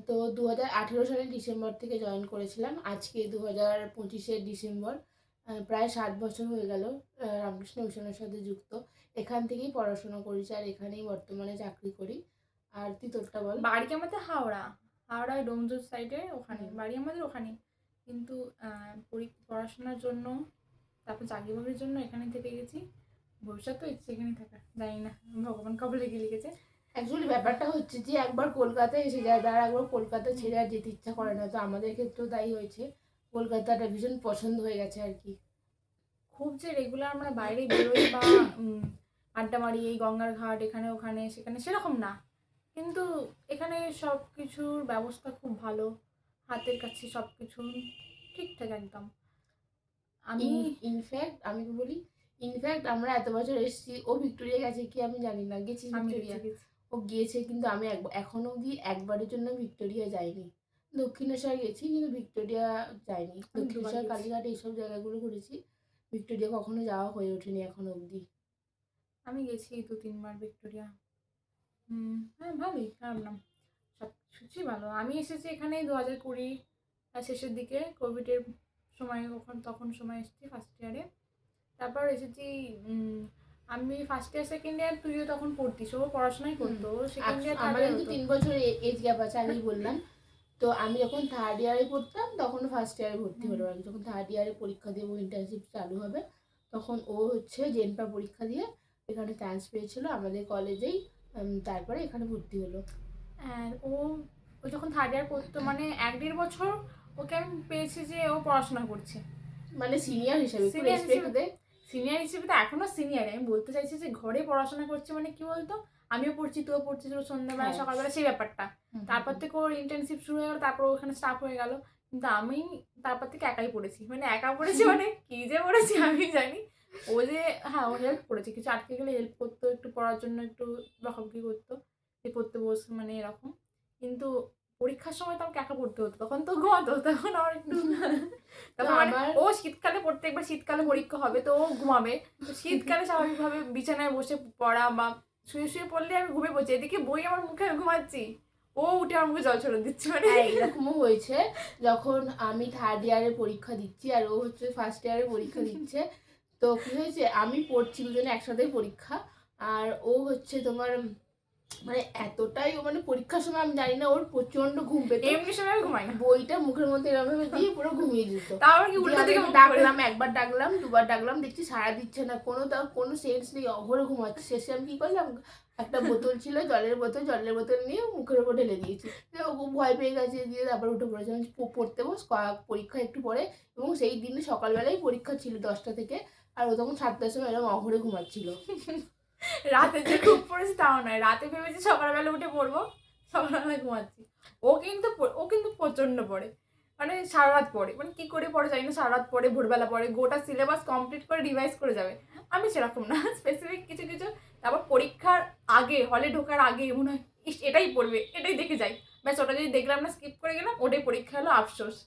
তো 2018 সালের ডিসেম্বর থেকে জয়েন করেছিলাম। আজকে 2025-এর ডিসেম্বর। প্রায় 7 বছর হয়ে গেল রামকৃষ্ণ মিশনের সাথে যুক্ত। এখান থেকেই পড়াশোনা করেছি আর এখানেই বর্তমানে চাকরি করি। আর তুই তোরটা বল। বাড়ি আমাদের হাওড়ায় ডোমজুর সাইডে, ওখানে বাড়ি আমাদের ওখানে। কিন্তু পড়াশোনার জন্য, তারপর চাকরি বাকরির জন্য এখানে থেকে গেছি। ভবিষ্যৎ তো ইচ্ছে এখানেই থাকা, জানি না ভগবান কবলে কি লিখেছে। অ্যাকচুয়ালি ব্যাপারটা হচ্ছে যে একবার কলকাতায় এসে যায়, তারা একবার কলকাতা ছেড়ে আর যেতে ইচ্ছা করে না। তো আমাদের ক্ষেত্রেও তাই হয়েছে, কলকাতাটা ভীষণ পছন্দ হয়ে গেছে আর কি। খুব যে রেগুলার আমরা বাইরে বেরোই বা আড্ডা মারি এই গঙ্গার ঘাট এখানে ওখানে সেখানে, সেরকম না। কিন্তু এখানে সব কিছুর ব্যবস্থা খুব ভালো, হাতের কাছে সব কিছু ঠিকঠাক একদম। আমি ইনফ্যাক্ট আমি বলি, ইনফ্যাক্ট আমরা এত বছর এসেছি, ও ভিক্টোরিয়া গেছে কি আমি জানি না। গেছিস ভিক্টোরিয়া? ও গিয়েছে, কিন্তু আমি এখনো অবধি একবারের জন্য ভিক্টোরিয়া যাইনি। দক্ষিণেশ্বর গেছি কিন্তু ভিক্টোরিয়া যাইনি। দক্ষিণেশ্বর, কালীঘাট এইসব জায়গাগুলো ঘুরেছি, ভিক্টোরিয়া কখনো যাওয়া হয়ে ওঠেনি এখনো অবধি। আমি গেছি 2-3 বার ভিক্টোরিয়া। হ্যাঁ, ভালোই, খারাপ না, সব কিছুই ভালো। আমি এসেছি এখানে 2020 শেষের দিকে, কোভিডের সময়, তখন সময় এসেছি ফার্স্ট ইয়ারে। তারপর এসেছি আমি ফার্স্ট ইয়ার সেকেন্ড ইয়ার, তুইও তখন পড়তিস, ও পড়াশোনাই করতো, সেকেন্ড ইয়ার থার্ড আমাদের ইয়ার তো হতো। 3 বছর এজ গ্যাপ আছে, আগেই বললাম। তো আমি যখন থার্ড ইয়ারে পড়তাম তখন ফার্স্ট ইয়ারে ভর্তি হলো। আর যখন থার্ড ইয়ারে পরীক্ষা দেবো, ইন্টার্নশিপ চালু হবে, তখন ও হচ্ছে জেনপা পরীক্ষা দিয়ে এখানে চান্স পেয়েছিল আমাদের কলেজেই। তারপরে এখানে ভর্তি হলো। আর ও যখন থার্ড ইয়ার পড়তো, মানে 1-1.5 বছর ওকে আমি পেয়েছি যে ও পড়াশোনা করছে, মানে সিনিয়র হিসেবে, একটু সিনিয়র রেসপেক্ট হিসেবে। দে। সিনিয়র হিসেবে তো এখনো সিনিয়র, আমি বলতে চাইছি যে ঘরে পড়াশোনা করছে, মানে কি বলতো, আমিও পড়ছি তুইও পড়ছিস, সন্ধ্যাবেলা হ্যাঁ। সকালবেলা সেই ব্যাপারটা। তারপর থেকে ওর ইন্টার্নশিপ শুরু হয়ে গেল, তারপর ওখানে স্টাফ হয়ে গেল। কিন্তু আমি তারপর থেকে একাই পড়েছি, মানে একা পড়েছি মানে কি যে পড়েছি আমি জানি। ও যে, হ্যাঁ, ও হেল্প করেছে, কিছু আটকে গেলে হেল্প করতো, একটু পড়ার জন্য একটু বকাবকি করতো, যে পড়তে বস, মানে এরকম। কিন্তু পরীক্ষার সময় তো আমাকে একা পড়তে হতো, তখন তো ঘুমাতো, তখন আমার একটু তো তখন মানে আমার ও শীতকালে পড়তে, একবার শীতকালে পরীক্ষা হবে তো ও ঘুমাবে। তো শীতকালে স্বাভাবিকভাবে বিছানায় বসে পড়া বা শুয়ে শুয়ে পড়লে আমি ঘুমিয়ে পড়ছি, এদিকে বই আমার মুখে, আমি ঘুমাচ্ছি, ও উঠে আমার মুখে জল ছড়া দিচ্ছে, মানে হ্যাঁ, এরকমও হয়েছে। যখন আমি থার্ড ইয়ারে পরীক্ষা দিচ্ছি আর ও হচ্ছে ফার্স্ট ইয়ারে পরীক্ষা দিচ্ছে, তো কি হয়েছে, আমি পড়ছি, দুজনে একসাথে পরীক্ষা। আর ও হচ্ছে তোমার মানে এতটাই, ও মানে পরীক্ষার সময় আমি জানি না ওর প্রচন্ড ঘুম পেতো। এমনি সময় আমি ঘুমাই না, বইটা মুখের মধ্যে এরকম দিয়ে পুরো ঘুমিয়ে যেত। তাও কি দিয়ে উল্টো আমি দিকে ওকে মুখ করে। ডাকলাম, একবার ডাকলাম, দুবার ডাকলাম, দেখছি সাড়া দিচ্ছে না, তার কোনো সেন্স নেই, অঘরে ঘুমাচ্ছে। শেষে আমি কি করলাম, একটা বোতল ছিল, জলের বোতল নিয়ে মুখের ওপর ঢেলে দিয়েছি। ও ভয় পেয়ে গেছে, দিয়ে তারপর উঠে পড়েছে। আমি পড়তে বস, পরীক্ষা একটু পরে। এবং সেই দিনে সকালবেলায় পরীক্ষা ছিল 10টা থেকে, আর ও তখন 7টার সময় এরকম অঘরে ঘুমাচ্ছিল। রাতে যে ঘুম পড়েছি তাও নয়, রাতে ভেবেছি সকালবেলা উঠে পড়বো, সকালবেলা ঘুমাচ্ছি। ও কিন্তু প্রচন্ড পড়ে, মানে সারা রাত পড়ে, মানে কি করে পড়ে জানি না, সারা রাত পড়ে, ভোরবেলা পড়ে, গোটা সিলেবাস কমপ্লিট করে রিভাইজ করে যাবে। আমি সেরকম না, স্পেসিফিক কিছু কিছু। তারপর পরীক্ষার আগে, হলে ঢোকার আগে মনে হয় ইস এটাই পড়বে, এটাই দেখে যাই, ব্যাস ওটা যদি দেখলাম না, স্কিপ করে গেলাম, ওটাই পরীক্ষা হলো, আফসোস।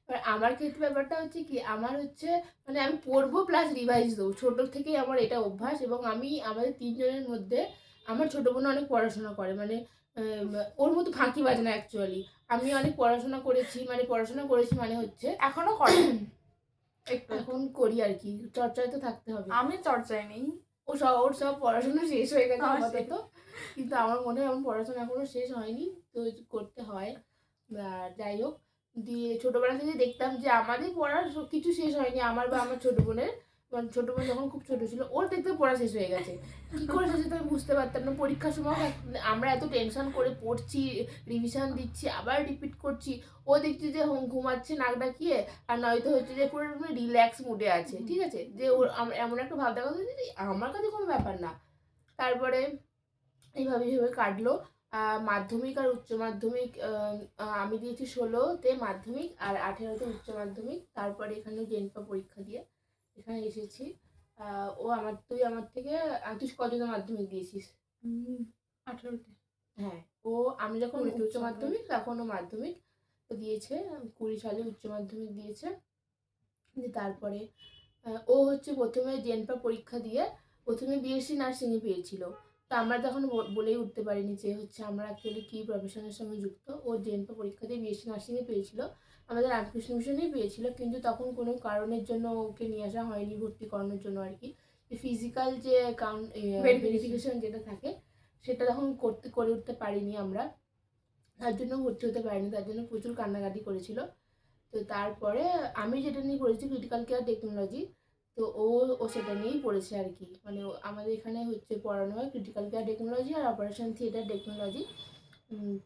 এবার আমার ক্ষেত্রে ব্যাপারটা হচ্ছে কি, আমার হচ্ছে মানে আমি পড়বো প্লাস রিভাইজ দেবো, ছোটো থেকেই আমার এটা অভ্যাস। এবং আমাদের 3 জনের মধ্যে আমার ছোটো বোন অনেক পড়াশোনা করে, মানে ওর মতো ফাঁকি বাজে না অ্যাকচুয়ালি। আমি অনেক পড়াশোনা করেছি, মানে হচ্ছে এখনো করে একটু একটু। এখন করি আর কি, চর্চায় তো থাকতে হবে। আমি চর্চায় নেই। ওর সব পড়াশোনা শেষ হয়ে গেছে আমার আপাতত, কিন্তু আমার মনে হয় আমার পড়াশোনা এখনো শেষ হয়নি, তো করতে হয়। যাই হোক, দিয়ে ছোটবেলা থেকে দেখতাম যে আমাদের পড়ার কিছু শেষ হয়নি, আমার বা আমার ছোট বোনের। মানে ছোট বোন যখন খুব ছোট ছিল, ওর দেখতে পড়া শেষ হয়ে গেছে। কি করে শেষ হতো আমি বুঝতে পারতাম না। পরীক্ষার সময় আমরা এত টেনশন করে পড়ছি, রিভিশন দিচ্ছি, আবার রিপিট করছি, ও দেখছি যে ঘুমাচ্ছে নাক ডাকিয়ে, আর নয়তো হচ্ছে যে পুরো রিল্যাক্স মুডে আছে। ঠিক আছে, যে ওর এমন একটা ভাব দেখা যাচ্ছে যে আমার কাছে কোনো ব্যাপার না। তারপরে এইভাবে কাটলো। মাধ্যমিক আর উচ্চ মাধ্যমিক আমি দিয়েছি 16তে মাধ্যমিক আর 18তে উচ্চ মাধ্যমিক। তারপরে এখানে জেনপা পরীক্ষা দিয়ে এখানে এসেছি। তুই আমার থেকে, তুই কতটা মাধ্যমিক দিয়েছিস? 18তে। হ্যাঁ, আমি যখন 20তে উচ্চ উচ্চ মাধ্যমিক। মাধ্যমিক তখন ও মাধ্যমিক দিয়েছে, 20 সালে উচ্চ মাধ্যমিক দিয়েছে। দিয়ে তারপরে ও হচ্ছে প্রথমে জেনপা পরীক্ষা দিয়ে প্রথমে বিএসসি নার্সিংয়ে পেয়েছিল। তো আমরা তখন বলেই উঠতে পারিনি যে হচ্ছে আমরা অ্যাকচুয়ালি কী প্রফেশনের সঙ্গে যুক্ত। ও জেএনপা পরীক্ষা দিয়ে বিএসসি নার্সিংয়ে পেয়েছিল, আমাদের রামকৃষ্ণ মিশনেই পেয়েছিল, কিন্তু তখন কোনো কারণের জন্য ওকে নিয়ে আসা হয়নি ভর্তি করানোর জন্য আর কি। ফিজিক্যাল যে ভেরিফিকেশন যেটা থাকে সেটা তখন করে উঠতে পারিনি আমরা, তার জন্য ভর্তি হতে পারিনি, তার জন্য প্রচুর কান্নাকাটি করেছিল। তো তারপরে আমি যেটা নিয়ে পড়েছি ক্রিটিক্যাল কেয়ার টেকনোলজি, তো ও ও সেটা নিয়েই পড়েছে আর কি। মানে আমাদের এখানে হচ্ছে পড়ানো হয় ক্রিটিক্যাল কেয়ার টেকনোলজি আর অপারেশন থিয়েটার টেকনোলজি।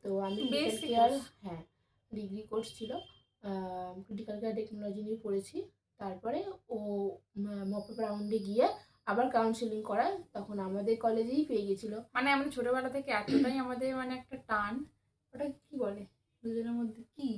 তো আমি ক্রিটিক্যাল কেয়ার, হ্যাঁ ডিগ্রি কোর্স ছিল, ক্রিটিক্যাল কেয়ার টেকনোলজি নিয়ে পড়েছি। তারপরে ও মপআপ রাউন্ডে গিয়ে আবার কাউন্সেলিং করায়, তখন আমাদের কলেজেই পেয়ে গেছিলো। মানে আমরা ছোটবেলা থেকে এতটাই আমাদের মানে একটা টান, ওটা কি বলে দুজনের মধ্যে, কি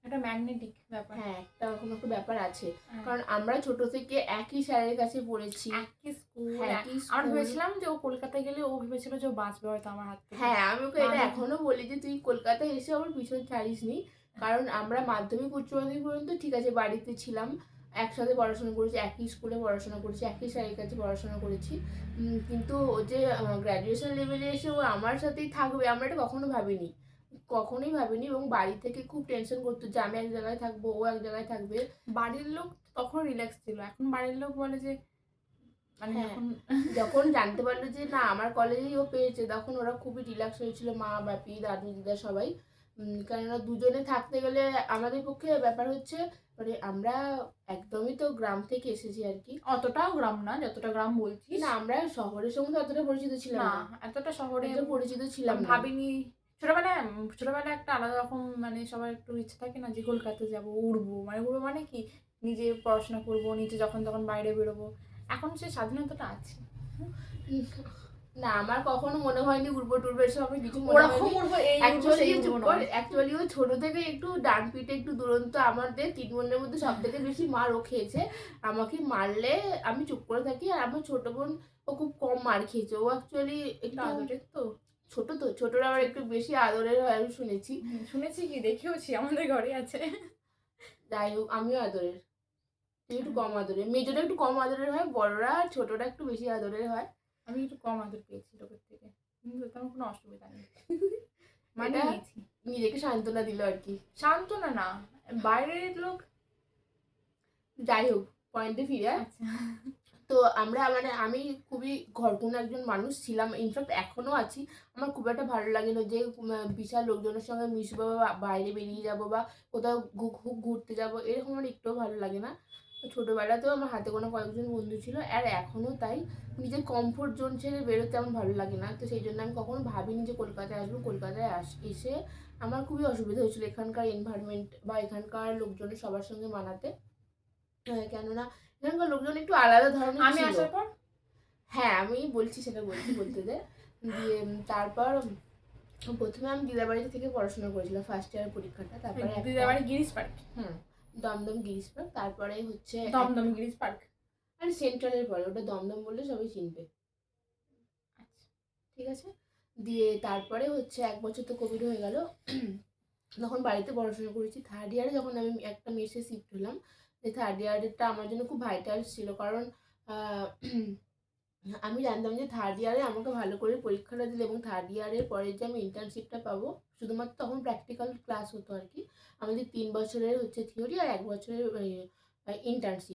একটা ম্যাগনেটিক ব্যাপার। হ্যাঁ, একটা ওরকম একটা ব্যাপার আছে, কারণ আমরা ছোট থেকে একই স্যারের কাছে পড়েছি, একই স্কুল। একই আমরা স্কুল। ভেবেছিলাম যে ও কলকাতায় গেলে ও ভেবেছিল যে ও বাঁচবে হয়তো আমার হাত থেকে। হ্যাঁ, আমি ওকে এটা এখনো বলি যে তুই কলকাতায় এসে আমার পিছন ছাড়িস নি, কারণ আমরা মাধ্যমিক উচ্চ মাধ্যমিক পর্যন্ত ঠিক আছে বাড়িতে ছিলাম, একসাথে পড়াশোনা করেছি, একই স্কুলে পড়াশোনা করেছি, একই স্যারের কাছে পড়াশোনা করেছি, কিন্তু ও যে গ্র্যাজুয়েশন লেভেলে এসে ও আমার সাথেই থাকবে আমরা এটা কখনো ভাবিনি, কখনোই ভাবিনি। এবং বাড়ি থেকে খুব টেনশন করতো যে আমি এক জায়গায় থাকবো, ও এক জায়গায় থাকবে। বাড়ির লোক তখন রিল্যাক্স ছিল, এখন বাড়ির লোক বলে যে মানে যখন জানতে পারলো যে না আমার কলেজেই ও পেয়েছে, তখন ওরা খুবই রিল্যাক্স হয়েছিল, মা বাপি দাদু দিদা সবাই। কেননা দুজনে থাকতে গেলে আমাদের পক্ষে ব্যাপার হচ্ছে মানে আমরা একদমই তো গ্রাম থেকে এসেছি আর কি, অতটাও গ্রাম না যতটা গ্রাম বলছিস না আমরা শহরের সঙ্গে অতটা পরিচিত ছিলাম না, না, এতটা শহরে পরিচিত ছিলাম না। ভাবিনি। ছোটবেলায় একটা আলাদা রকম মানে সবার একটু ইচ্ছে থাকে না যে কলকাতা যাবো, উড়বো মানে কি নিজে পড়াশোনা করবো, নিজে যখন তখন বাইরে বেরোবো, এখন সেই স্বাধীনতাটা আছে। না আমার কখনো মনে হয়নি উড়বো টুড়বো এসব, আমি কিছু মনে হয়নি। অ্যাকচুয়ালি ও ছোট থেকে একটু ডান পিঠে একটু দুরন্ত, আমাদের তিন বোনের মধ্যে সব থেকে বেশি মার ও খেয়েছে। আমাকে মারলে আমি চুপ করে থাকি, আর আমার ছোট বোন ও খুব কম মার খেয়েছে, ও অ্যাকচুয়ালি একটু আদরের তো, ছোটরা আবার একটু বেশি আদরের হয় আমি শুনেছি কি দেখেওছি, আমাদের ঘরে আছে। যাই হোক আমিও আদরের, তুই একটু কম আদরের, মেজোরা একটু কম আদরের হয়, বড়রা ছোটরা একটু বেশি আদরের হয়। আমি একটু কম আদর পেয়েছি লোকের থেকে, কিন্তু তেমন কোনো অসুবিধা নেই, মানে নিজেকে সান্ত্বনা দিল আর কি। সান্ত্বনা না, বাইরের লোক। যাই হোক পয়েন্টে ফিরে। আচ্ছা, তো আমরা মানে আমি খুবই ঘরকুনো একজন মানুষ ছিলাম, ইনফ্যাক্ট এখনো আছি। আমার খুব একটা ভালো লাগে না যে বিশাল লোকজনের সঙ্গে মিশবো বা বাইরে বেরিয়ে যাব বা কোথাও খুব ঘুরতে যাব, এরকম আমার একটুও ভালো লাগে না। ছোটোবেলাতেও আমার হাতে গোনা কয়েকজন বন্ধু ছিল, আর এখনও তাই। নিজের কমফোর্ট জোন ছেড়ে বেরোতে আমার ভালো লাগে না, তো সেই জন্য আমি কখনো ভাবিনি যে কলকাতায় আসবো। কলকাতায় এসে আমার খুবই অসুবিধা হয়েছিল এখানকার এনভায়রনমেন্ট বা এখানকার লোকজনের সবার সঙ্গে মানাতে, কেননা এখানকার লোকজন একটু আলাদা ধরনের আমি আসার পর হ্যাঁ আমি বলছি সেটা বলতে দে। দিয়ে তারপর প্রথমে আমি দিদাবাড়িতে থেকে পড়াশোনা করেছিলাম ফার্স্ট ইয়ার পরীক্ষাটা, তারপরে দিদাবাড়ি গিরিশ পার্ক, হ্যাঁ দমদম গিরিশ পার্ক, তারপরে হচ্ছে দমদম গিরিশ পার্ক, আর সেন্ট্রালের পরে ওটা দমদম বললে সবাই চিনবে, ঠিক আছে। দিয়ে তারপরে হচ্ছে 1 বছর তো কোভিড হয়ে গেল, তখন বাড়িতে পড়াশোনা করেছি। থার্ড ইয়ারে যখন আমি একটা মেসে শিফট হলাম, যে থার্ড ইয়ারটা আমার জন্য খুব ভাইটাল ছিল, কারণ আমি জানতাম যে থার্ড ইয়ারে আমাকে ভালো করে পরীক্ষাটা দিলে এবং থার্ড ইয়ারের পরে যে আমি ইন্টার্নশিপটা পাবো, শুধুমাত্র তখন প্র্যাকটিক্যাল ক্লাস হতো আর কি, আমাদের 3 বছরের হচ্ছে থিওরি আর 1 বছরের ইন্টার্নশিপ।